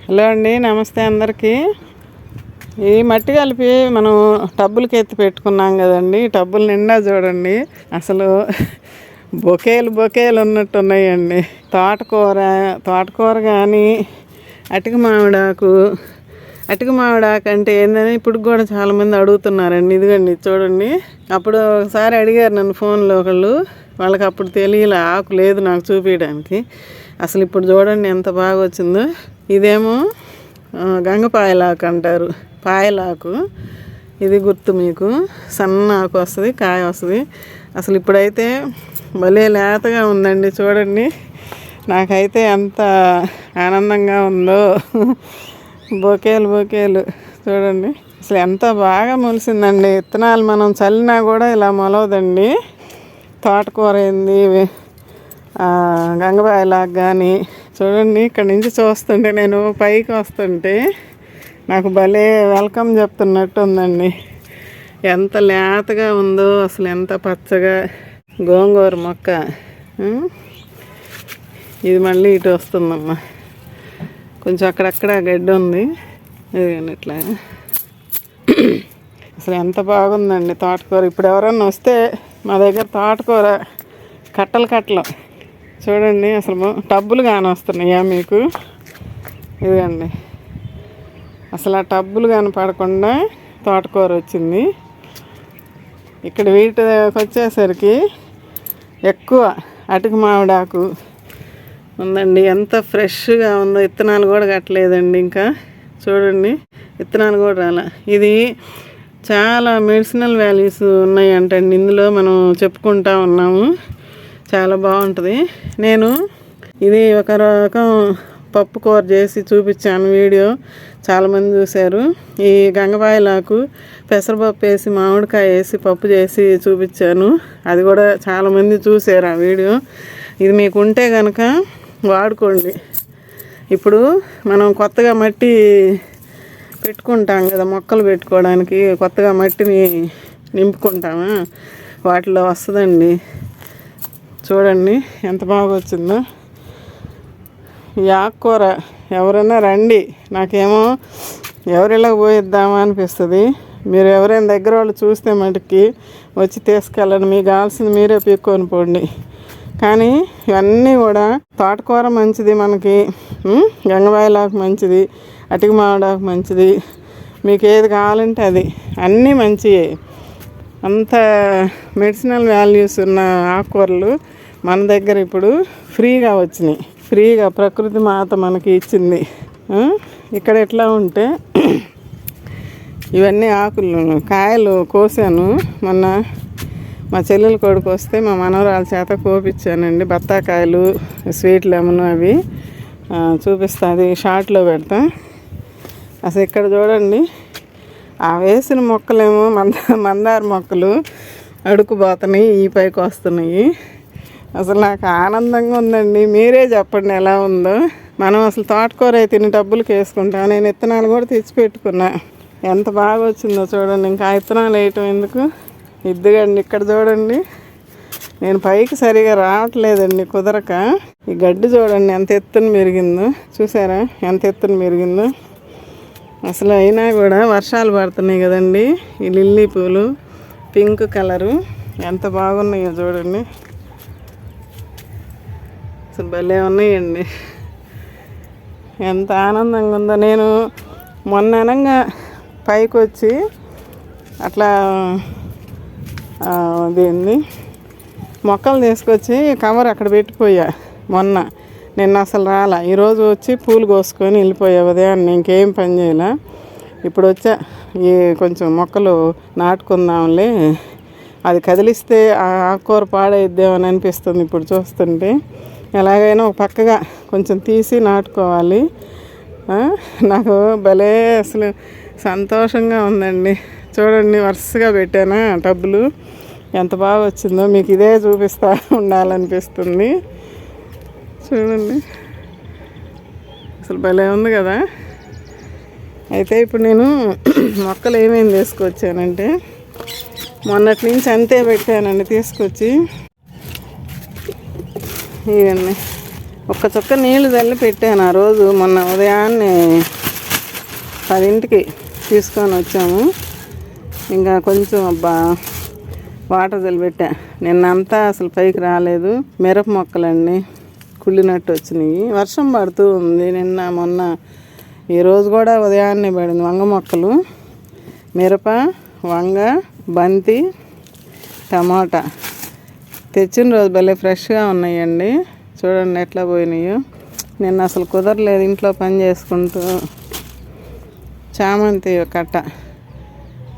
Hello అండి, నమస్తే అందరికీ. ఈ మట్టి కలిపి మనం టబ్బులకి ఎత్తి పెట్టుకున్నాం కదండి. టబ్బుల నిండా చూడండి అసలు బొకేలు ఉన్నట్టు ఉన్నాయండి. తోటకూర కానీ అటిక మామిడాకు అంటే ఏందని ఇప్పుడు కూడా చాలామంది అడుగుతున్నారండి. ఇదిగండి చూడండి. అప్పుడు ఒకసారి అడిగారు నన్ను ఫోన్లో ఒకళ్ళు, వాళ్ళకి అప్పుడు తెలియలే ఆకు లేదు నాకు చూపించడానికి. అసలు ఇప్పుడు చూడండి ఎంత బాగా వచ్చిందో. ఇదేమో గంగపాయలాకు అంటారు, పాయలాకు. ఇది గుర్తు మీకు, సన్న ఆకు వస్తుంది, కాయ వస్తుంది. అసలు ఇప్పుడైతే భలే లేతగా ఉందండి చూడండి. నాకైతే ఎంత ఆనందంగా ఉందో. బొకేలు చూడండి. అసలు ఎంత బాగా మొలిసిందండి. విత్తనాలు మనం చల్లినా కూడా ఇలా మొలవదండి. తోటకూర ఏంది, గంగపాయలాకు కానీ చూడండి. ఇక్కడ నుంచి చూస్తుంటే నేను పైకి వస్తుంటే నాకు భలే వెల్కమ్ చెప్తున్నట్టు ఉందండి. ఎంత లేతగా ఉందో అసలు, ఎంత పచ్చగా. గోంగూర మొక్క ఇది మళ్ళీ ఇటు వస్తుందమ్మా. కొంచెం అక్కడక్కడ గడ్డి ఉంది. ఇదిగండి ఇట్లా. అసలు ఎంత బాగుందండి తోటకూర. ఇప్పుడు ఎవరన్నా వస్తే మా దగ్గర తోటకూర కట్టలు చూడండి. అసలు టబ్బులు కాని వస్తున్నాయా మీకు? ఇదిగండి అసలు ఆ టబ్బులు కాని పడకుండా తోటకూర వచ్చింది. ఇక్కడ వీటికి వచ్చేసరికి ఎక్కువ అటిక మామిడాకు ఉందండి. ఎంత ఫ్రెష్గా ఉందో. విత్తనాలు కూడా కట్టలేదండి ఇంకా. చూడండి విత్తనాలు కూడా రాలా. ఇది చాలా మెడిసినల్ వాల్యూస్ ఉన్నాయి అంటండి ఇందులో. మనం చెప్పుకుంటా ఉన్నాము. చాలా బాగుంటుంది. నేను ఇది ఒక రకం పప్పు కూర చేసి చూపించాను, వీడియో చాలామంది చూశారు. ఈ గంగపాయలాకు పెసరపప్పు వేసి మామిడికాయ వేసి పప్పు చేసి చూపించాను. అది కూడా చాలామంది చూశారు ఆ వీడియో. ఇది మీకు ఉంటే కనుక వాడుకోండి. ఇప్పుడు మనం కొత్తగా మట్టి పెట్టుకుంటాం కదా, మొక్కలు పెట్టుకోవడానికి కొత్తగా మట్టిని నింపుకుంటామా, వాటిలో వస్తుందండి. చూడండి ఎంత బాగా వచ్చిందో. ఈ ఆకుకూర ఎవరైనా రండి, నాకేమో ఎవరిలా పోయిద్దామా అనిపిస్తుంది. మీరు ఎవరైనా దగ్గర వాళ్ళు చూస్తే మటుకి వచ్చి తీసుకెళ్ళండి. మీకు కావాల్సింది మీరే పీక్కొని పోండి. కానీ ఇవన్నీ కూడా తోటకూర మంచిది మనకి, గంగపాయలాకు మంచిది, అటిక మామిడాకు మంచిది. మీకు ఏది కావాలంటే అది, అన్నీ మంచివే. అంత మెడిసినల్ వాల్యూస్ ఉన్న ఆకుకూరలు మన దగ్గర ఇప్పుడు ఫ్రీగా వచ్చినాయి. ఫ్రీగా ప్రకృతి మాత మనకి ఇచ్చింది. ఇక్కడ ఎట్లా ఉంటే ఇవన్నీ ఆకులు, కాయలు కోసాను మొన్న. మా చెల్లెలు కొడుకు వస్తే మా మనవరాల చేత కోపించానండి. బత్తాకాయలు, స్వీట్ లెమన్ అవి చూపిస్తుంది, షార్ట్లో పెడతా. అసలు ఇక్కడ చూడండి, ఆ వేసిన మొక్కలేమో మందార మొక్కలు అడుక్కుపోతున్నాయి, ఈ పైకి వస్తున్నాయి. అసలు నాకు ఆనందంగా ఉందండి. మీరే చెప్పండి ఎలా ఉందో. మనం అసలు తోటకూర తిని డబ్బులకి వేసుకుంటాం. నేను విత్తనాలు కూడా తెచ్చిపెట్టుకున్నా. ఎంత బాగా వచ్చిందో చూడండి. ఇంకా విత్తనాలు వేయటం ఎందుకు. ఇద్దుగండి ఇక్కడ చూడండి. నేను పైకి సరిగా రావట్లేదండి కుదరక. ఈ గడ్డి చూడండి ఎంత ఎత్తున మెరిగిందో. చూసారా ఎంత ఎత్తున మెరిగిందో. అసలు అయినా కూడా వర్షాలు పడుతున్నాయి కదండి. ఈ లిల్లీ పూలు పింక్ కలరు ఎంత బాగున్నాయో చూడండి. అసలు భలే ఉన్నాయండి. ఎంత ఆనందంగా ఉందో. నేను మొన్న అనంగా పైకి వచ్చి అట్లా అదేంది మొక్కలు తీసుకొచ్చి కవర్ అక్కడ పెట్టిపోయా మొన్న. నిన్న అసలు రాలా. ఈరోజు వచ్చి పూలు కోసుకొని వెళ్ళిపోయా ఉదయాన్నే. ఇంకేం పని చేయాల. ఇప్పుడు వచ్చా ఈ కొంచెం మొక్కలు నాటుకుందాంలే, అది కదిలిస్తే ఆ ఆకుకూర పాడైద్దామని అనిపిస్తుంది ఇప్పుడు చూస్తుంటే. ఎలాగైనా ఒక పక్కగా కొంచెం తీసి నాటుకోవాలి. నాకు భలే అసలు సంతోషంగా ఉందండి. చూడండి వరుసగా పెట్టానా టబ్బులు. ఎంత బాగా వచ్చిందో. మీకు ఇదే చూపిస్తూ ఉండాలనిపిస్తుంది. చూడండి అసలు భలే ఉంది కదా. అయితే ఇప్పుడు నేను మొక్కలు ఏమేమి తీసుకొచ్చానంటే, మొన్నటి నుంచి అంతే పెట్టానండి తీసుకొచ్చి. ఇవన్నీ ఒక్క చుక్క నీళ్లు చల్లి పెట్టాను ఆ రోజు. మొన్న ఉదయాన్నే 10ంటికి తీసుకొని వచ్చాము. ఇంకా కొంచెం వాటర్ చల్లిపెట్టా. నిన్నంతా అసలు పైకి రాలేదు. మిరప మొక్కలండి కుళ్ళినట్టు వచ్చినాయి. వర్షం పడుతూ ఉంది నిన్న మొన్న. ఈరోజు కూడా ఉదయాన్నే పడింది. వంగ మొక్కలు, మిరప, వంగ, బంతి, టమాటా తెచ్చిన రోజు భలే ఫ్రెష్గా ఉన్నాయండి. చూడండి ఎట్లా పోయినాయో. నిన్న అసలు కుదరలేదు ఇంట్లో పని చేసుకుంటూ. చామంతి కట్ట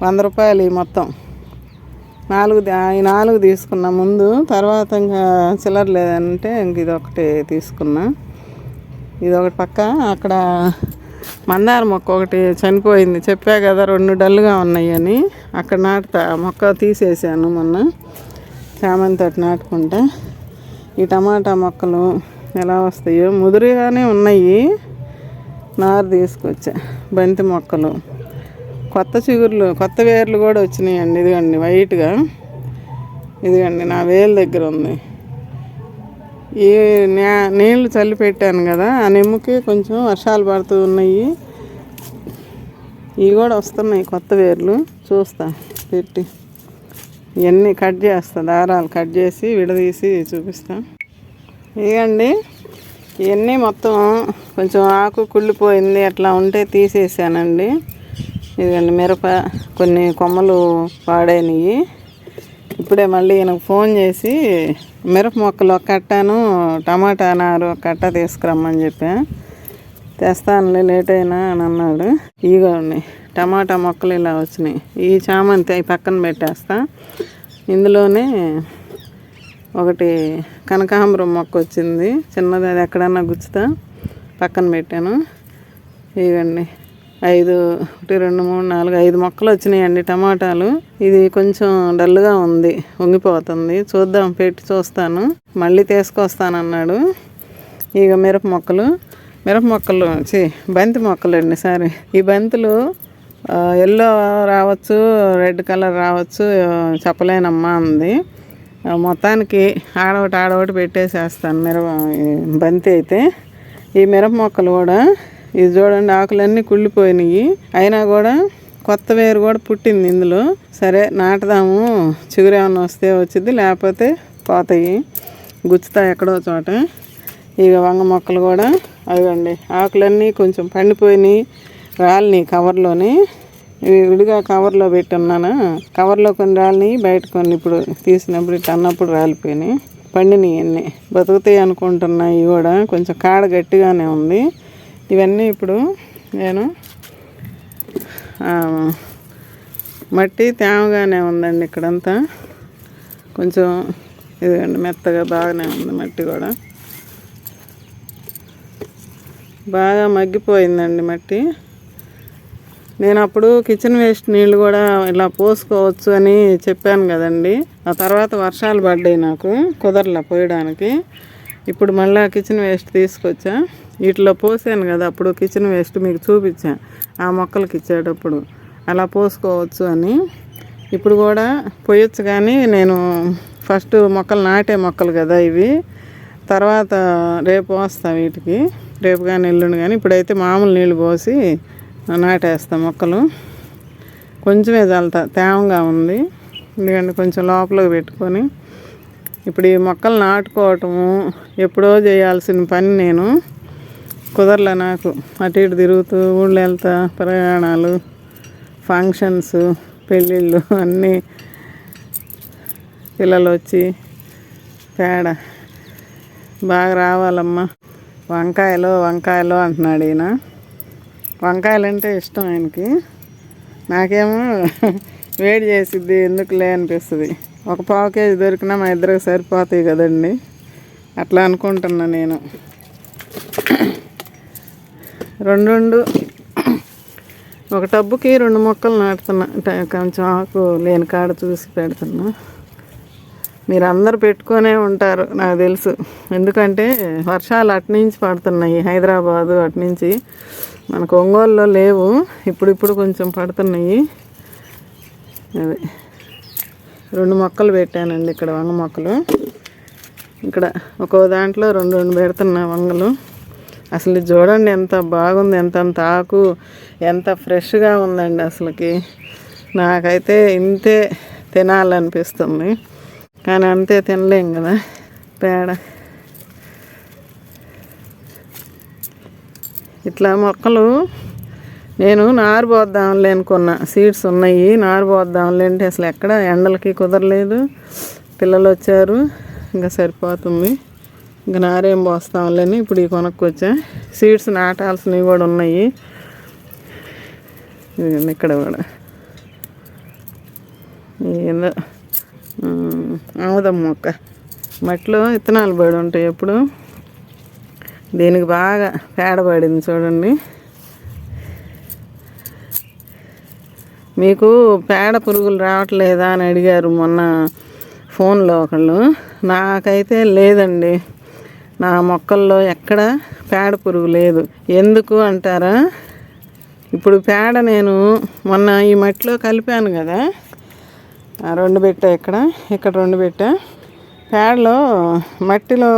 100 రూపాయలు ఈ మొత్తం. 4 తీసుకున్నా ముందు. తర్వాత ఇంకా చిల్లర లేదంటే ఇంక ఇదొకటి తీసుకున్నా. ఇదొకటి పక్క. అక్కడ మందార మొక్క ఒకటి చనిపోయింది, చెప్పా కదా 2 డల్గా ఉన్నాయి అని. అక్కడ నాటుతా మొక్క తీసేసాను మొన్న చామంతి తోటి నాటుకుంటా. ఈ టమాటా మొక్కలు ఎలా వస్తాయో ముదురుగానే ఉన్నాయి. నారు తీసుకొచ్చా. బంతి మొక్కలు, కొత్త చిగుర్లు, కొత్త వేర్లు కూడా వచ్చినాయండి. ఇదిగండి వైట్గా, ఇదిగండి నా వేలు దగ్గర ఉంది. ఈ నీళ్లు చల్లి పెట్టాను కదా, ఆ నిమ్మకి కొంచెం వర్షాలు పడుతూ ఉన్నాయి. ఇవి కూడా వస్తున్నాయి కొత్త వేర్లు. చూస్తా పెట్టి ఇవన్నీ కట్ చేస్తా, దారాలు కట్ చేసి విడదీసి చూపిస్తా. ఇదండి ఇవన్నీ మొత్తం కొంచెం ఆకు కుళ్ళిపోయింది అట్లా ఉంటే తీసేసానండి. ఇదిగండి మిరప, కొన్ని కొమ్మలు పాడైనవి. ఇప్పుడే మళ్ళీ ఈయనకు ఫోన్ చేసి మిరప మొక్కలు ఒక కట్టాను, టమాటా నారు ఒక కట్ట తీసుకురమ్మని చెప్పా. తెస్తానులే లేట్ అయినా అని అన్నాడు. ఇదిగోండి టమాటా మొక్కలు ఇలా వచ్చినాయి. ఈ చామంతి అవి పక్కన పెట్టేస్తా. ఇందులోనే ఒకటి కనకాంబరం మొక్క వచ్చింది చిన్నది, అది ఎక్కడన్నా గుచ్చుతా పక్కన పెట్టాను. ఇవ్వండి 1 2 3 4 5 మొక్కలు వచ్చినాయండి టమాటాలు. ఇది కొంచెం డల్గా ఉంది, వంగిపోతుంది. చూద్దాం, పెట్టి చూస్తాను. మళ్ళీ తీసుకొస్తానన్నాడు. ఇక మిరప మొక్కలు బంతి మొక్కలు అండి. సారీ, ఈ బంతులు ఎల్లో రావచ్చు, రెడ్ కలర్ రావచ్చు, చెప్పలేనమ్మా అంది. మొత్తానికి ఆడొకటి పెట్టేసేస్తాను బంతి అయితే. ఈ మిరప మొక్కలు కూడా ఇది చూడండి, ఆకులన్నీ కుళ్ళిపోయినాయి. అయినా కూడా కొత్త వేరు కూడా పుట్టింది ఇందులో. సరే నాటుదాము, చిగురేమన్నా వస్తే వచ్చింది, లేకపోతే పోతాయి, గుచ్చుతా ఎక్కడో చోట. ఇక వంగ మొక్కలు కూడా అదిగండి, ఆకులన్నీ కొంచెం పండిపోయినాయి, రాలినాయి కవర్లోని. ఇవి విడిగా కవర్లో పెట్టున్నాను. కవర్లో కొన్ని రాలినాయి, బయట కొన్ని ఇప్పుడు తీసినప్పుడు ఇట్లా అన్నప్పుడు రాలిపోయినాయి. పండినాయి అన్నీ, బతుకుతాయి అనుకుంటున్నా. ఇవి కూడా కొంచెం కాడ గట్టిగానే ఉంది. ఇవన్నీ ఇప్పుడు నేను మట్టి తేమగానే ఉందండి ఇక్కడంతా. కొంచెం ఇదిగండి మెత్తగా బాగానే ఉంది మట్టి కూడా. బాగా మగ్గిపోయిందండి మట్టి. నేను అప్పుడు కిచెన్ వేస్ట్ నీళ్ళు కూడా ఇలా పోసుకోవచ్చు అని చెప్పాను కదండి. ఆ తర్వాత వర్షాలు పడ్డాయి, నాకు కుదరలా పోయడానికి. ఇప్పుడు మళ్ళీ కిచెన్ వేస్ట్ తీసుకొచ్చా. వీటిలో పోసాను కదా అప్పుడు కిచెన్ వేస్ట్, మీకు చూపించా ఆ మొక్కలకి ఇచ్చేటప్పుడు. అలా పోసుకోవచ్చు అని ఇప్పుడు కూడా పోయొచ్చు. కానీ నేను ఫస్ట్ మొక్కలు నాటే మొక్కలు కదా ఇవి, తర్వాత రేపు పోస్తా వీటికి, రేపు కానీ ఎల్లుండి కానీ. ఇప్పుడైతే మామూలు నీళ్ళు పోసి నాటేస్తా మొక్కలు. కొంచెమే చల్లుతా, తేమగా ఉంది. ఎందుకంటే కొంచెం లోపలికి పెట్టుకొని ఇప్పుడు ఈ మొక్కలు నాటుకోవటము ఎప్పుడో చేయాల్సిన పని. నేను కుదరలే నాకు, అటు ఇటు తిరుగుతూ ఊళ్ళో వెళ్తా, ప్రయాణాలు, ఫంక్షన్స్, పెళ్ళిళ్ళు అన్నీ, పిల్లలు వచ్చి పేడ బాగా రావాలమ్మా. వంకాయలు అంటున్నాడు ఈయన. వంకాయలు అంటే ఇష్టం ఆయనకి. నాకేమో వేడి చేసిద్ది, ఎందుకులే అనిపిస్తుంది. ఒక 1/4 కేజీ దొరికినా మా ఇద్దరికి సరిపోతాయి కదండి, అట్లా అనుకుంటున్నా నేను. 2 ఒక టబ్బుకి 2 మొక్కలు నాటుతున్నా. కొంచెం ఆకు లేని కాడ చూసి పెడుతున్నా. మీరు అందరు పెట్టుకొనే ఉంటారు నాకు తెలుసు, ఎందుకంటే వర్షాలు అటునుంచి పడుతున్నాయి. హైదరాబాదు అటునుంచి, మనకు ఒంగోలులో లేవు, ఇప్పుడు కొంచెం పడుతున్నాయి. అదే 2 మొక్కలు పెట్టానండి ఇక్కడ, వంగ మొక్కలు. ఇక్కడ ఒక్కో దాంట్లో 2 పెడుతున్నా వంగలు. అసలు చూడండి ఎంత బాగుంది, ఎంత ఆకు ఎంత ఫ్రెష్గా ఉందండి. అసలుకి నాకైతే ఇంతే తినాలనిపిస్తుంది, కానీ అంతే తినలేం కదా. పేడ ఇట్లా మొక్కలు నేను నారు పోద్దాంలే అనుకున్నా, సీడ్స్ ఉన్నాయి నారు పోద్దాంలే అంటే అసలు ఎక్కడ ఎండలకి కుదరలేదు. పిల్లలు వచ్చారు, ఇంకా సరిపోతుంది, ఇంకా నారేం పోస్తాంలేని ఇప్పుడు ఈ కొనుక్కొచ్చా. సీడ్స్ నాటాల్సినవి కూడా ఉన్నాయి. ఇక్కడ కూడా ఏందో ఆముదం మొక్క మట్టిలో విత్తనాలు పడి ఉంటాయి. ఎప్పుడు దీనికి బాగా పేడ పడింది చూడండి. మీకు పేడ పురుగులు రావట్లేదా అని అడిగారు మొన్న ఫోన్లో ఒకళ్ళు. నాకైతే లేదండి, నా మొక్కల్లో ఎక్కడ పేడ పురుగు లేదు. ఎందుకు అంటారా, ఇప్పుడు పేడ నేను మొన్న ఈ మట్టిలో కలిపాను కదా, 2 పెట్టా, ఇక్కడ 2 పెట్టా. పేడలో మట్టిలో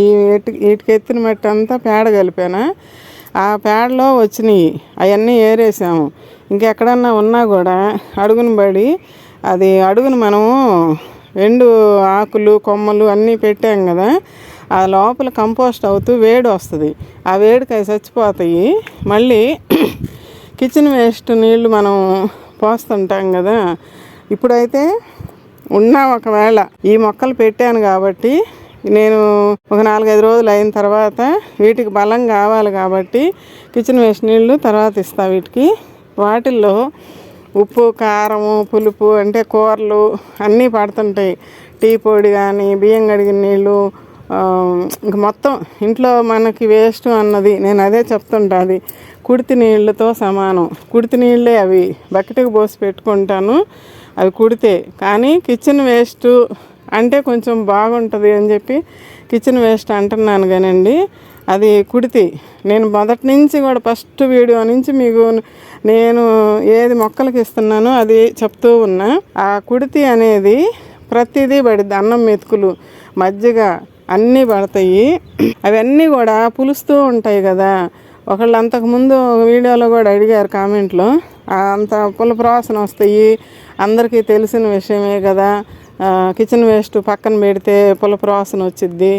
ఈ వీటికి ఎత్తిన మట్టి అంతా పేడ కలిపాను. ఆ పేడలో వచ్చినాయి, అవన్నీ ఏరేసాము. ఇంకెక్కడన్నా ఉన్నా కూడా అడుగును పడి అది అడుగును మనము ఎండు ఆకులు కొమ్మలు అన్నీ పెట్టాం కదా, ఆ లోపల కంపోస్ట్ అవుతూ వేడి వస్తుంది. ఆ వేడికి అవి చచ్చిపోతాయి. మళ్ళీ కిచెన్ వేస్ట్ నీళ్ళు మనం పోస్తుంటాం కదా. ఇప్పుడైతే ఒకవేళ ఈ మొక్కలు పెట్టాను కాబట్టి నేను ఒక 4-5 రోజులు అయిన తర్వాత వీటికి బలం కావాలి కాబట్టి కిచెన్ వేస్ట్ నీళ్ళు తర్వాత ఇస్తా వీటికి. వాటిల్లో ఉప్పు కారము పులుపు అంటే కూరలు అన్నీ పడుతుంటాయి. టీ పొడి కానీ బియ్యం కడిగిన నీళ్ళు, ఇంక మొత్తం ఇంట్లో మనకి వేస్ట్ అన్నది నేను అదే చెప్తుంటా, అది కుడితి నీళ్ళతో సమానం. కుడితి నీళ్ళే అవి బకెట్కి పోసి పెట్టుకుంటాను, అవి కుడితే. కానీ కిచెన్ వేస్ట్ అంటే కొంచెం బాగుంటుంది అని చెప్పి కిచెన్ వేస్ట్ అంటున్నాను కానండి, అది కుడితి. నేను మొదటి నుంచి కూడా ఫస్ట్ వీడియో నుంచి మీకు నేను ఏది మొక్కలకి ఇస్తున్నానో అది చెప్తూ ఉన్నా. ఆ కుడితి అనేది ప్రతిదీ పడుద్ది, అన్నం మెతుకులు మజ్జిగ అన్నీ పడతాయి. అవన్నీ కూడా పులుస్తూ ఉంటాయి కదా. ఒకళ్ళు అంతకుముందు వీడియోలో కూడా అడిగారు కామెంట్లో, అంత పులుపు వాసన వస్తాయి, అందరికీ తెలిసిన విషయమే కదా. కిచెన్ వేస్ట్ పక్కన పెడితే పులుపు వాసన వచ్చిద్ది,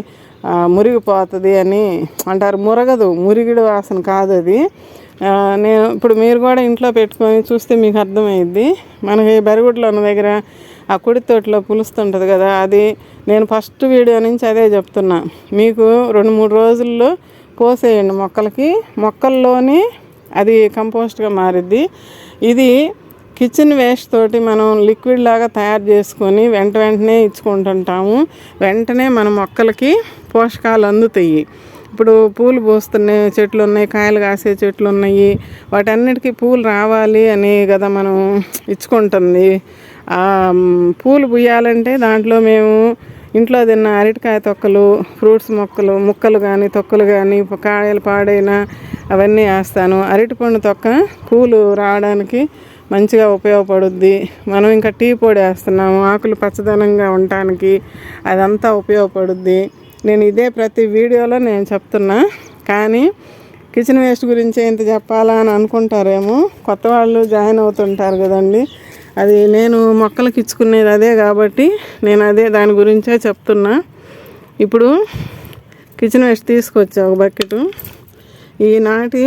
మురిగిపోతుంది అని అంటారు. మురగదు, మురిగిడి వాసన కాదు అది. నేను ఇప్పుడు మీరు కూడా ఇంట్లో పెట్టుకొని చూస్తే మీకు అర్థమైద్ది. మనకి బెరగుడ్లో ఉన్న దగ్గర ఆ కుడి తోటలో పులుస్తుంటుంది కదా, అది నేను ఫస్ట్ వీడియో నుంచి అదే చెప్తున్నా. మీకు 2-3 రోజుల్లో పోసేయండి మొక్కలకి, మొక్కల్లోనే అది కంపోస్ట్గా మారిద్ది. ఇది కిచెన్ వేస్ట్ తోటి మనం లిక్విడ్ లాగా తయారు చేసుకొని వెంటనే ఇచ్చుకుంటుంటాము. వెంటనే మన మొక్కలకి పోషకాలు అందుతాయి. ఇప్పుడు పూలు పూస్తున్నాయి చెట్లు ఉన్నాయి, కాయలు కాసే చెట్లు ఉన్నాయి, వాటన్నిటికీ పూలు రావాలి అని కదా మనం ఇచ్చుకుంటుంది. పూలు పూయాలంటే దాంట్లో మేము ఇంట్లో తిన్న అరటికాయ తొక్కలు, ఫ్రూట్స్ ముక్కలు కానీ తొక్కలు కానీ కాయలు పాడైన అవన్నీ వేస్తాను. అరటిపండు తొక్క పూలు రావడానికి మంచిగా ఉపయోగపడుద్ది. మనం ఇంకా టీ పొడి వేస్తున్నాము ఆకులు పచ్చదనంగా ఉండటానికి, అదంతా ఉపయోగపడుద్ది. నేను ఇదే ప్రతి వీడియోలో నేను చెప్తున్నా. కానీ కిచెన్ వేస్ట్ గురించి ఇంత చెప్పాలా అని అనుకుంటారేమో, కొత్త వాళ్ళు జాయిన్ అవుతుంటారు కదండి. అది నేను మొక్కలకి ఇచ్చుకునేది అదే కాబట్టి నేను అదే దాని గురించే చెప్తున్నా. ఇప్పుడు కిచెన్ వేస్ట్ తీసుకొచ్చా ఒక బకెట్. ఈ నాటి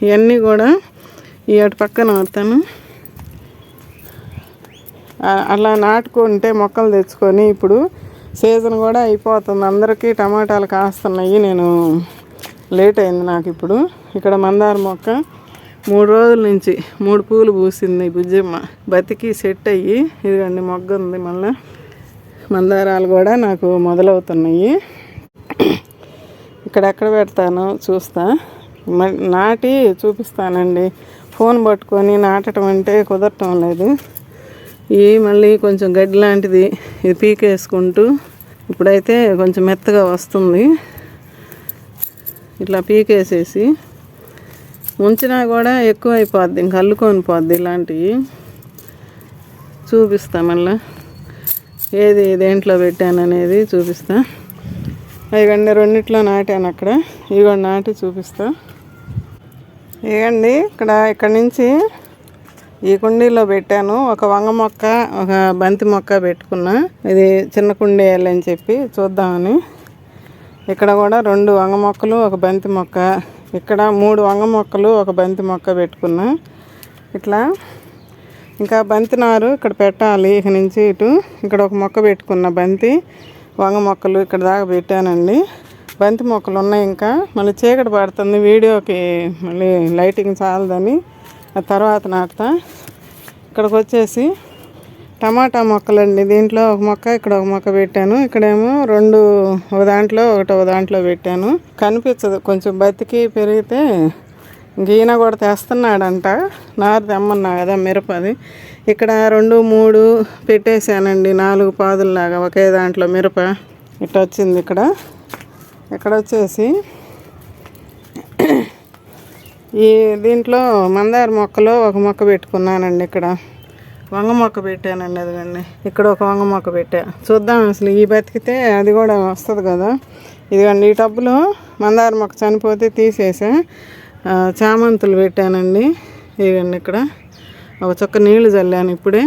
ఇవన్నీ కూడా ఈ అటు పక్కన వాడతాను. అలా నాటుకుంటే మొక్కలు తెచ్చుకొని, ఇప్పుడు సీజన్ కూడా అయిపోతుంది, అందరికీ టమాటాలు కాస్తున్నాయి. నేను లేట్ అయింది నాకు. ఇప్పుడు ఇక్కడ మందార మొక్క 3 రోజుల నుంచి 3 పూలు పూసింది. బుజ్జమ్మ బతికి సెట్ అయ్యి ఇదిగండి మొగ్గ ఉంది. మళ్ళీ మందారాలు కూడా నాకు మొదలవుతున్నాయి. ఇక్కడెక్కడ పెడతానో చూస్తా, నాటి చూపిస్తానండి. ఫోన్ పట్టుకొని నాటడం అంటే కుదరటం లేదు. ఇవి మళ్ళీ కొంచెం గడ్డి లాంటిది, ఇది పీకేసుకుంటూ ఇప్పుడైతే కొంచెం మెత్తగా వస్తుంది. ఇట్లా పీకేసేసి ఉంచినా కూడా ఎక్కువ అయిపోద్ది, ఇంక అల్లుకొని పోద్ది. ఇలాంటివి చూపిస్తా, మళ్ళీ ఏది దేంట్లో పెట్టాను అనేది చూపిస్తా. ఇవన్నీ రెండిట్లో నాటాను అక్కడ. ఇవి నాటి చూపిస్తా. ఇవ్వండి ఇక్కడ నుంచి ఈ కుండీలో పెట్టాను. ఒక వంగ మొక్క, ఒక బంతి మొక్క పెట్టుకున్నా. ఇది చిన్న కుండీ వేయాలని చెప్పి చూద్దామని. ఇక్కడ కూడా 2 వంగ మొక్కలు, ఒక బంతి మొక్క, ఇక్కడ 3 వంగ మొక్కలు, ఒక బంతి మొక్క పెట్టుకున్నా. ఇట్లా ఇంకా బంతి నారు ఇక్కడ పెట్టాలి. ఇక నుంచి ఇటు ఇక్కడ ఒక మొక్క పెట్టుకున్న బంతి, వంగ మొక్కలు ఇక్కడ దాకా పెట్టానండి. బంతి మొక్కలు ఉన్నాయి. ఇంకా మళ్ళీ చీకటి పడుతుంది, వీడియోకి మళ్ళీ లైటింగ్ చాలదని ఆ తర్వాత నాటుతా. ఇక్కడికి వచ్చేసి టమాటా మొక్కలండి. దీంట్లో ఒక మొక్క, ఇక్కడ ఒక మొక్క పెట్టాను. ఇక్కడేమో 2 ఒక దాంట్లో ఒకటి ఒక దాంట్లో పెట్టాను. కనిపించదు, కొంచెం బతికి పెరిగితే ఈయన కూడా తెస్తున్నాడంట. నారు తెమ్మన్నా కదా మిరపది. ఇక్కడ 2, 3 పెట్టేశానండి, 4 పాదుల్లాగా ఒకే దాంట్లో మిరప ఇట్లా వచ్చింది. ఇక్కడ వచ్చేసి ఈ దీంట్లో మందార మొక్కలో ఒక మొక్క పెట్టుకున్నానండి. ఇక్కడ వంగ మొక్క పెట్టానండి. అదిగండి ఇక్కడ ఒక వంగ మొక్క పెట్టా. చూద్దాం అసలు ఈ బతికితే అది కూడా వస్తుంది కదా. ఇదిగండి ఈ టబ్బులో మందార మొక్క చనిపోతే తీసేసా. చామంతులు పెట్టానండి. ఇదిగండి ఇక్కడ ఒక చుక్క నీళ్లు చల్లాను ఇప్పుడే,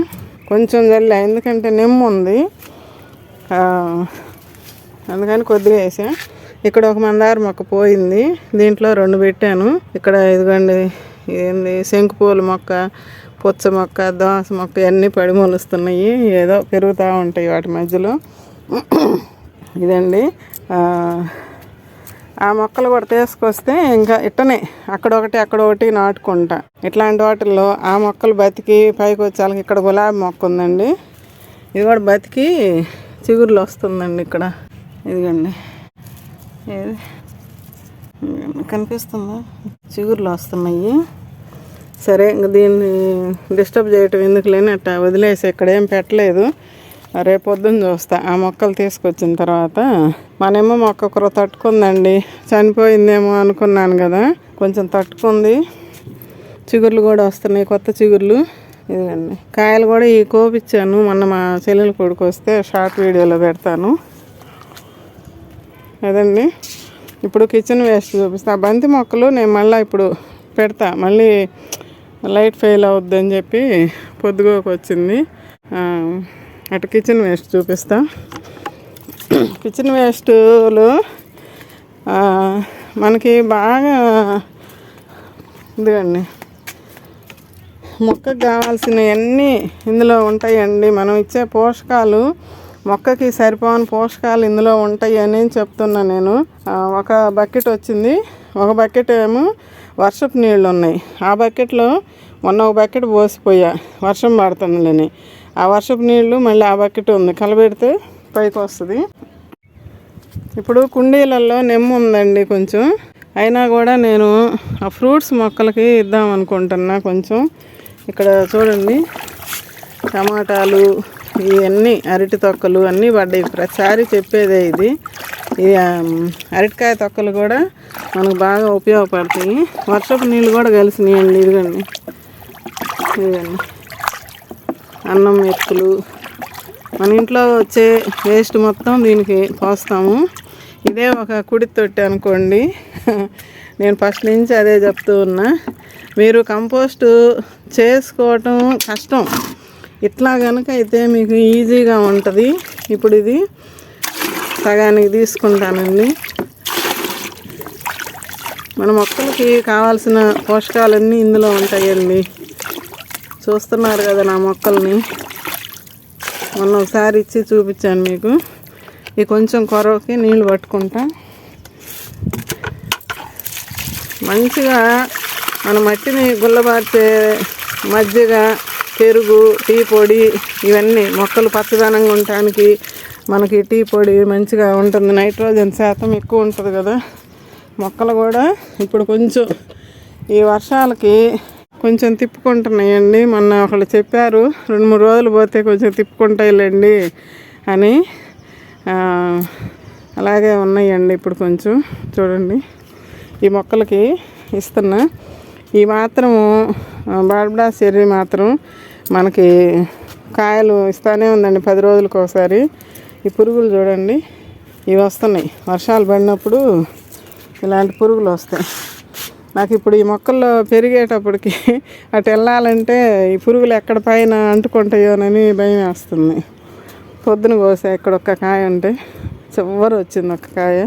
కొంచెం చల్లా, ఎందుకంటే నిమ్మ ఉంది అందుకని కొద్దిగా వేసా. ఇక్కడ ఒక మందార మొక్క పోయింది, దీంట్లో 2 పెట్టాను. ఇక్కడ ఇదిగోండి ఏంది శంకుపూల మొక్క, పుచ్చ మొక్క, దోస మొక్క అన్నీ పడి మొలుస్తున్నాయి. ఏదో పెరుగుతూ ఉంటాయి వాటి మధ్యలో. ఇదండి ఆ మొక్కలు కూడా తీసుకొస్తే ఇంకా ఇట్టనే అక్కడొకటి నాటుకుంటా. ఇట్లాంటి వాటిల్లో ఆ మొక్కలు బతికి పైకి వచ్చాక ఇక్కడ గులాబీ మొక్క ఉందండి. ఇది కూడా బతికి చిగురులు వస్తుందండి. ఇక్కడ ఇదిగండి ఏది కనిపిస్తుందా, చిగురులు వస్తున్నాయి. సరే ఇంక దీన్ని డిస్టర్బ్ చేయటం ఎందుకు లేని అట్లా వదిలేసి ఇక్కడ ఏం పెట్టలేదు. రేపు పొద్దున్న చూస్తా ఆ మొక్కలు తీసుకొచ్చిన తర్వాత. మనేమో మొక్క ఒకరు తట్టుకుందండి, చనిపోయిందేమో అనుకున్నాను కదా, కొంచెం తట్టుకుంది. చిగుర్లు కూడా వస్తున్నాయి, కొత్త చిగుర్లు. ఇదిగండి కాయలు కూడా ఈ కోపిచ్చాను మొన్న మా చెల్లెల కొడుకు వస్తే, షార్ట్ వీడియోలో పెడతాను. అదండి ఇప్పుడు కిచెన్ వేస్ట్ చూపిస్తా. ఆ బంతి మొక్కలు నేను మళ్ళీ ఇప్పుడు పెడతా, మళ్ళీ లైట్ ఫెయిల్ అవుద్ది అని చెప్పి పొద్దుగోకు వచ్చింది. అటు కిచెన్ వేస్ట్ చూపిస్తా. కిచెన్ వేస్ట్లో మనకి బాగా ఇదిగండి మొక్కకు కావాల్సినవన్నీ ఇందులో ఉంటాయండి. మనం ఇచ్చే పోషకాలు, మొక్కకి సరిపోని పోషకాలు ఇందులో ఉంటాయి అని చెప్తున్నా నేను. ఒక బకెట్ వచ్చింది, ఒక బకెట్ ఏమో వర్షపు నీళ్ళు ఉన్నాయి. ఆ బకెట్లో మొన్న ఒక బకెట్ పోసిపోయా, వర్షం పడుతుందని. ఆ వర్షపు నీళ్ళు మళ్ళీ ఆ బకెట్ ఉంది, కలబెడితే పైకి వస్తుంది. ఇప్పుడు కుండీలలో నిమ్మ ఉందండి కొంచెం, అయినా కూడా నేను ఆ ఫ్రూట్స్ మొక్కలకి ఇద్దాం అనుకుంటున్నా కొంచెం. ఇక్కడ చూడండి టమాటాలు, ఇవన్నీ అరటి తొక్కలు అన్నీ పడ్డాయి. ప్రతిసారి చెప్పేదే ఇది. ఈ అరటికాయ తొక్కలు కూడా మనకు బాగా ఉపయోగపడతాయి. వర్షపు నీళ్ళు కూడా కలిసినాయండి. ఇదిగండి అన్నం మెతుకులు, మన ఇంట్లో వచ్చే వేస్ట్ మొత్తం దీనికి పోస్తాము. ఇదే ఒక కుడి తొట్టి అనుకోండి. నేను ఫస్ట్ నుంచి అదే చెప్తూ ఉన్నా. మీరు కంపోస్ట్ చేసుకోవటం కష్టం, ఇట్లా కనుక అయితే మీకు ఈజీగా ఉంటుంది. ఇప్పుడు ఇది సగానికి తీసుకుంటానండి. మన మొక్కలకి కావాల్సిన పోషకాలన్నీ ఇందులో ఉంటాయండి. చూస్తున్నారు కదా నా మొక్కల్ని, మొన్న ఒకసారి ఇచ్చి చూపించాను మీకు. ఇది కొంచెం కొరవకి నీళ్ళు పట్టుకుంటా. మంచిగా మన మట్టిని గుల్లబార్చే మజ్జిగ, పెరుగు, టీ పొడి ఇవన్నీ మొక్కలు పచ్చదనంగా ఉండటానికి మనకి టీ పొడి మంచిగా ఉంటుంది. నైట్రోజన్ శాతం ఎక్కువ ఉంటుంది కదా. మొక్కలు కూడా ఇప్పుడు కొంచెం ఈ వర్షాలకి కొంచెం తిప్పుకుంటున్నాయండి. మొన్న ఒకళ్ళు చెప్పారు 2-3 రోజులు పోతే కొంచెం తిప్పుకుంటాయిలేండి అని. అలాగే ఉన్నాయండి ఇప్పుడు కొంచెం. చూడండి ఈ మొక్కలకి ఇస్తున్నా. ఈ మాత్రము బార్బడా చెర్రీ మాత్రం మనకి కాయలు ఇస్తూనే ఉందండి 10 రోజులకు ఒకసారి. ఈ పురుగులు చూడండి ఇవి వస్తున్నాయి. వర్షాలు పడినప్పుడు ఇలాంటి పురుగులు వస్తాయి. నాకు ఇప్పుడు ఈ మొక్కల్లో పెరిగేటప్పటికి అటు వెళ్ళాలంటే ఈ పురుగులు ఎక్కడ పైన అంటుకుంటాయోనని భయం వేస్తుంది. పొద్దున కోసా ఇక్కడ ఒక్క కాయ ఉంటే చివరి వచ్చింది ఒక్క కాయ.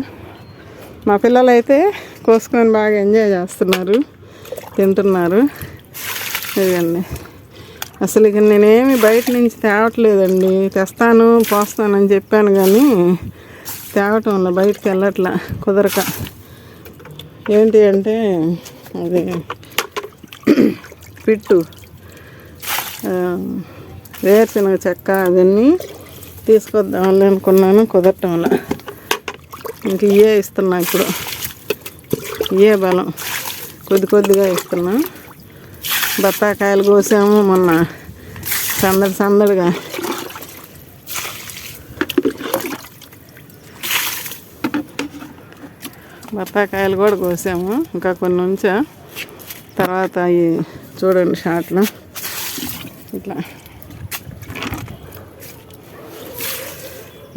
మా పిల్లలు అయితే కోసుకొని బాగా ఎంజాయ్ చేస్తున్నారు, తింటున్నారు. ఇదండి అసలు ఇక నేనేమి బయట నుంచి తేవట్లేదండి. తెస్తాను పోస్తానని చెప్పాను కానీ తేవటంలో బయటకు వెళ్ళట్లా కుదరక. ఏంటి అంటే అది పిట్టు వేరుశనగ చెక్క అవన్నీ తీసుకొద్దామని అనుకున్నాను, కుదరటంలా. ఇంక ఇవే ఇస్తున్నా ఇప్పుడు, ఇవే బలం కొద్దిగా ఇస్తున్నా. బత్తాకాయలు కోసాము మొన్న సందడిగా. బత్తాకాయలు కూడా కోసాము, ఇంకా కొన్ని ఉంచా. తర్వాత అవి చూడండి షార్ట్లు ఇట్లా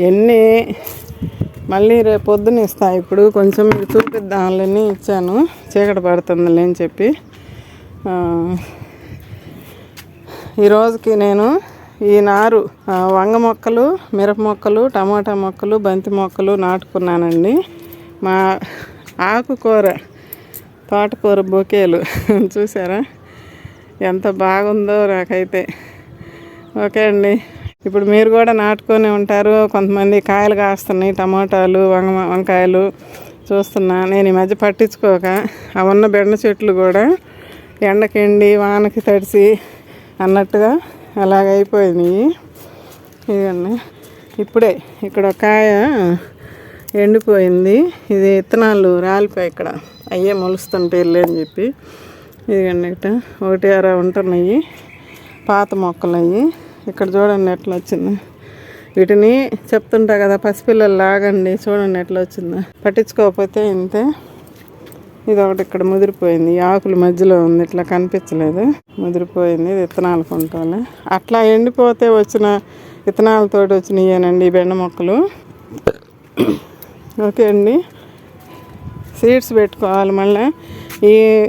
ఎన్ని మళ్ళీ రేపు పొద్దున్న ఇస్తా. ఇప్పుడు కొంచెం మీకు చూపిద్దామని ఇచ్చాను, చీకటి పడుతుందిలే అని చెప్పి. ఈరోజుకి నేను ఈ నారు వంగ మొక్కలు, మిరప మొక్కలు, టమాటా మొక్కలు, బంతి మొక్కలు నాటుకున్నానండి. మా ఆకుకూర తోటకూర బొకేలు చూసారా ఎంత బాగుందో నాకైతే. ఓకే అండి, ఇప్పుడు మీరు కూడా నాటుకొని ఉంటారు. కొంతమంది కాయలు కాస్తున్నాయి, టమాటాలు, వంకాయలు చూస్తున్నా. నేను ఈ మధ్య పట్టించుకోక ఆ ఉన్న బెండ చెట్లు కూడా ఎండకెండి వానకి తడిసి అన్నట్టుగా అలాగైపోయినాయి. ఇదండి ఇప్పుడే ఇక్కడ కాయ ఎండిపోయింది. ఇది విత్తనాలు రాలిపోయి ఇక్కడ అయ్యే మొలుస్తుంటాయిలే అని చెప్పి. ఇదిగండి ఇట ఒకటి అర ఉంటున్నాయి పాత మొక్కలు అయ్యి. ఇక్కడ చూడండి ఎట్లా వచ్చింది. వీటిని చెప్తుంటా కదా పసిపిల్లలు లాగండి, చూడండి ఎట్లా వచ్చిందో. పట్టించుకోకపోతే ఇంతే. ఇది ఒకటి ఇక్కడ ముదిరిపోయింది, ఆకుల మధ్యలో ఉంది, ఇట్లా కనిపించలేదు, ముదిరిపోయింది. విత్తనాలు కొంటాలి. అట్లా ఎండిపోతే వచ్చిన విత్తనాలతోటి వచ్చినాయేనండి ఈ బెండ మొక్కలు. ఓకే అండి, సీడ్స్ పెట్టుకోవాలి మళ్ళీ.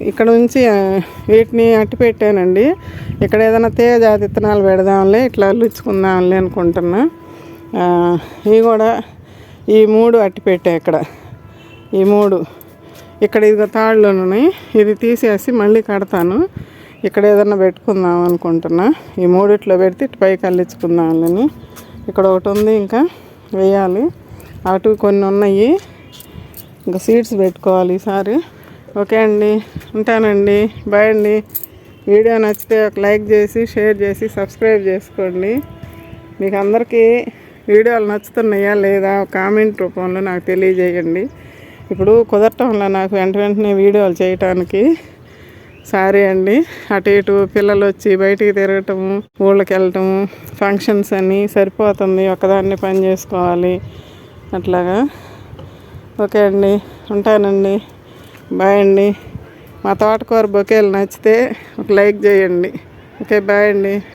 ఇక్కడ నుంచి వీటిని అట్టి పెట్టానండి. ఇక్కడ ఏదైనా తేజాతి విత్తనాలు పెడదాంలే, ఇట్లా అల్లుచుకుందాంలే అనుకుంటున్నా. ఇవి కూడా ఈ 3 అట్టి పెట్టా ఇక్కడ. ఈ 3 ఇక్కడ ఇదిగో తాళ్ళలోనే, ఇది తీసేసి మళ్ళీ కడతాను. ఇక్కడ ఏదన్నా పెట్టుకుందాం అనుకుంటున్నా. ఈ 3 పెడితే ఇటు పైకి అల్లించుకుందామని. ఇక్కడ ఒకటి ఉంది, ఇంకా వేయాలి. అటు కొన్ని ఉన్నాయి, ఇంకా సీడ్స్ పెట్టుకోవాలి ఈసారి. ఓకే అండి, ఉంటానండి. బాయ్ అండి. వీడియో నచ్చితే ఒక లైక్ చేసి, షేర్ చేసి, సబ్స్క్రైబ్ చేసుకోండి. మీకు అందరికీ వీడియోలు నచ్చుతున్నాయా లేదా కామెంట్ రూపంలో నాకు తెలియజేయండి. ఇప్పుడు కుదరటంలో నాకు వెంటనే వీడియోలు చేయటానికి సారీ అండి. అటు ఇటు పిల్లలు వచ్చి బయటికి తిరగటము, ఊళ్ళకి వెళ్ళటము, ఫంక్షన్స్ అని సరిపోతుంది. ఒకదాన్ని పని చేసుకోవాలి అట్లాగా. ఓకే అండి, ఉంటానండి. బాయ్ అండి. మా తోటకూర బొకేలు నచ్చితే ఒక లైక్ చేయండి. ఓకే, బాయ్ అండి.